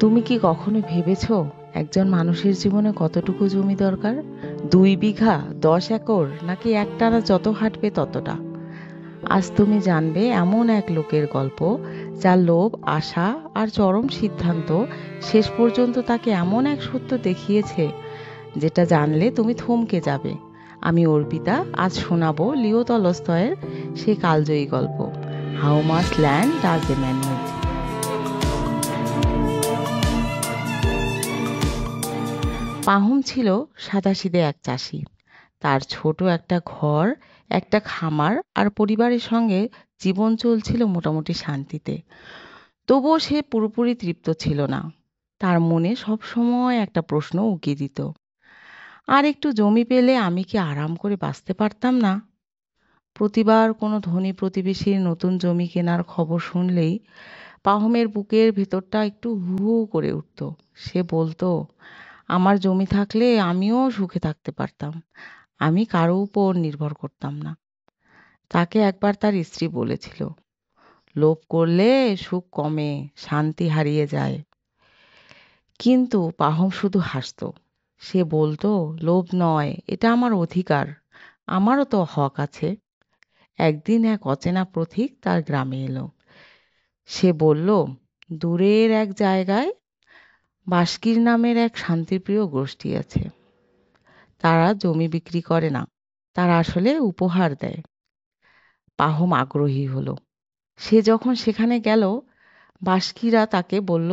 তুমি কি কখনো ভেবেছো একজন মানুষের জীবনে কতটুকু জমি দরকার? 2 বিঘা, 10 একর, নাকি একটানা যত হাঁটবে ততটা? আজ তুমি জানবে এমন এক লোকের গল্প, যার লোভ, আশা আর চরম সিদ্ধান্ত শেষ পর্যন্ত তাকে এমন এক সত্য দেখিয়েছে যেটা জানলে তুমি থমকে যাবে। আমি অর্পিতা, আজ শোনাবো লিও তলস্তয়ের সেই কালজয়ী গল্প, how much land does a man need. Pahom ছিল সাদাসিধে এক চাষি। তার ছোট একটা ঘর, একটা খামার আর পরিবারের সঙ্গে জীবন চলছিল মোটামুটি শান্তিতে। তবুও সে পুরোপুরি তৃপ্ত ছিল না। তার মনে সব সময় একটা প্রশ্ন উকি দিত, আর একটু জমি পেলে আমি কি আরাম করে বাঁচতে পারতাম না? প্রতিবার কোনো ধনী প্রতিবেশীর নতুন জমি কেনার খবর শুনলেই পাহুমের বুকের ভেতরটা একটু হু হু করে উঠত। সে বলতো, আমার জমি থাকলে আমিও সুখে থাকতে পারতাম, আমি কারো উপর নির্ভর করতাম না। তাকে একবার তার স্ত্রী বলেছিল, লোভ করলে সুখ কমে, শান্তি হারিয়ে যায়। কিন্তু পাহম শুধু হাসতো। সে বলতো, লোভ নয়, এটা আমার অধিকার, আমারও তো হক আছে। একদিন এক অচেনা পথিক তার গ্রামে এলো। সে বলল, দূরের এক জায়গায় বাস্কির নামের এক শান্তিপ্রিয় গোষ্ঠী আছে। তারা জমি বিক্রি করে না, তারা আসলে উপহার দেয়। পাহম আগ্রহী হলো। সে যখন সেখানে গেল, বাস্কিরা তাকে বলল,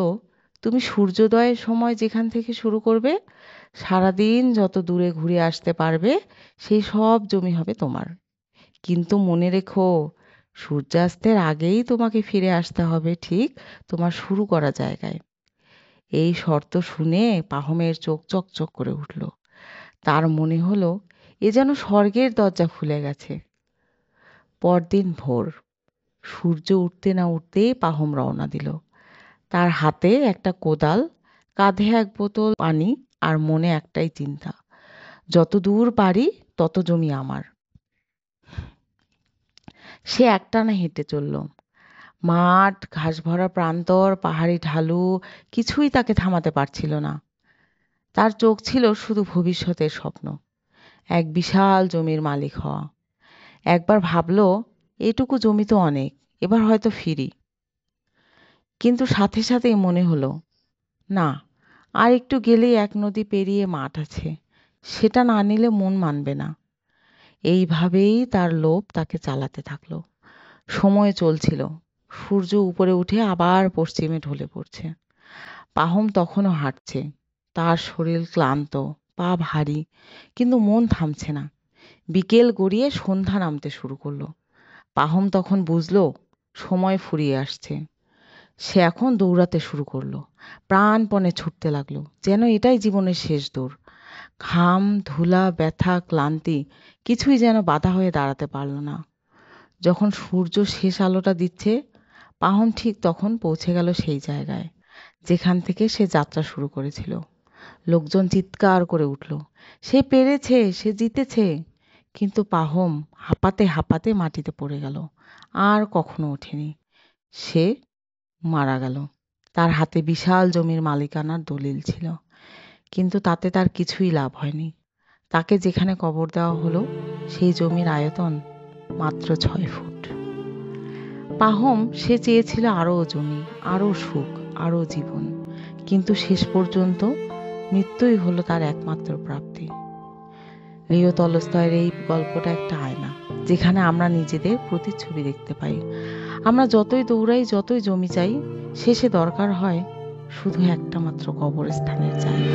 তুমি সূর্যোদয়ের সময় যেখান থেকে শুরু করবে, সারাদিন যত দূরে ঘুরে আসতে পারবে, সেই সব জমি হবে তোমার। কিন্তু মনে রেখো, সূর্যাস্তের আগেই তোমাকে ফিরে আসতে হবে ঠিক তোমার শুরু করা জায়গায়। এই শর্ত শুনে পাহমের চোখ চকচক করে উঠল। তার মনে হলো এ যেন স্বর্গের দরজা খুলে গেছে। পরদিন ভোর, সূর্য উঠতে না উঠতেই পাহম রওনা দিল। তার হাতে একটা কোদাল, কাঁধে এক বোতল পানি, আর মনে একটাই চিন্তা, যত দূর পারি তত জমি আমার। সে একটানা হেঁটে চলল। মাঠ, ঘাস ভরা প্রান্তর, পাহাড়ি ঢালু, কিছুই তাকে থামাতে পারছিল না। তার চোখ ছিল শুধু ভবিষ্যতের স্বপ্ন, এক বিশাল জমির মালিক হওয়া। একবার ভাবলো, এটুকু জমি তো অনেক, এবার হয়তো ফিরি। কিন্তু সাথে সাথেই মনে হলো, না, আর একটু গেলেই এক নদী পেরিয়ে মাঠ আছে, সেটা না নিলে মন মানবে না। এইভাবেই তার লোভ তাকে চালাতে থাকলো। সময় চলছিল, সূর্য উপরে উঠে আবার পশ্চিমে ঢলে পড়ছে। পাহম তখনও হাঁটছে। তার শরীর ক্লান্ত, পা ভারী, কিন্তু মন থামছে না। বিকেল গড়িয়ে সন্ধ্যা নামতে শুরু করলো। পাহম তখন বুঝলো সময় ফুরিয়ে আসছে। সে এখন দৌড়াতে শুরু করলো, প্রাণপণে ছুটতে লাগলো, যেন এটাই জীবনের শেষ দৌড়। ঘাম, ধুলা, ব্যথা, ক্লান্তি কিছুই যেন বাধা হয়ে দাঁড়াতে পারল না। যখন সূর্য শেষ আলোটা দিচ্ছে, পাহম ঠিক তখন পৌঁছে গেল সেই জায়গায় যেখান থেকে সে যাত্রা শুরু করেছিল। লোকজন চিৎকার করে উঠল, সে পেরেছে, সে জিতেছে। কিন্তু পাহম হাঁপাতে হাঁপাতে মাটিতে পড়ে গেল, আর কখনো ওঠেনি। সে মারা গেল। তার হাতে বিশাল জমির মালিকানার দলিল ছিল, কিন্তু তাতে তার কিছুই লাভ হয়নি। তাকে যেখানে কবর দেওয়া হলো, সেই জমির আয়তন মাত্র 6 ফুট। পাহম সে চেয়েছিল আরও জমি, আরও সুখ, আরও জীবন, কিন্তু শেষ পর্যন্ত মৃত্যুই হলো তার একমাত্র প্রাপ্তি। লিও তলস্তয়ের এই গল্পটা একটা আয়না, যেখানে আমরা নিজেদের প্রতিচ্ছবি দেখতে পাই। আমরা যতই দৌড়াই, যতই জমি চাই, শেষে দরকার হয় শুধু একটা মাত্র কবরস্থানের জায়গা।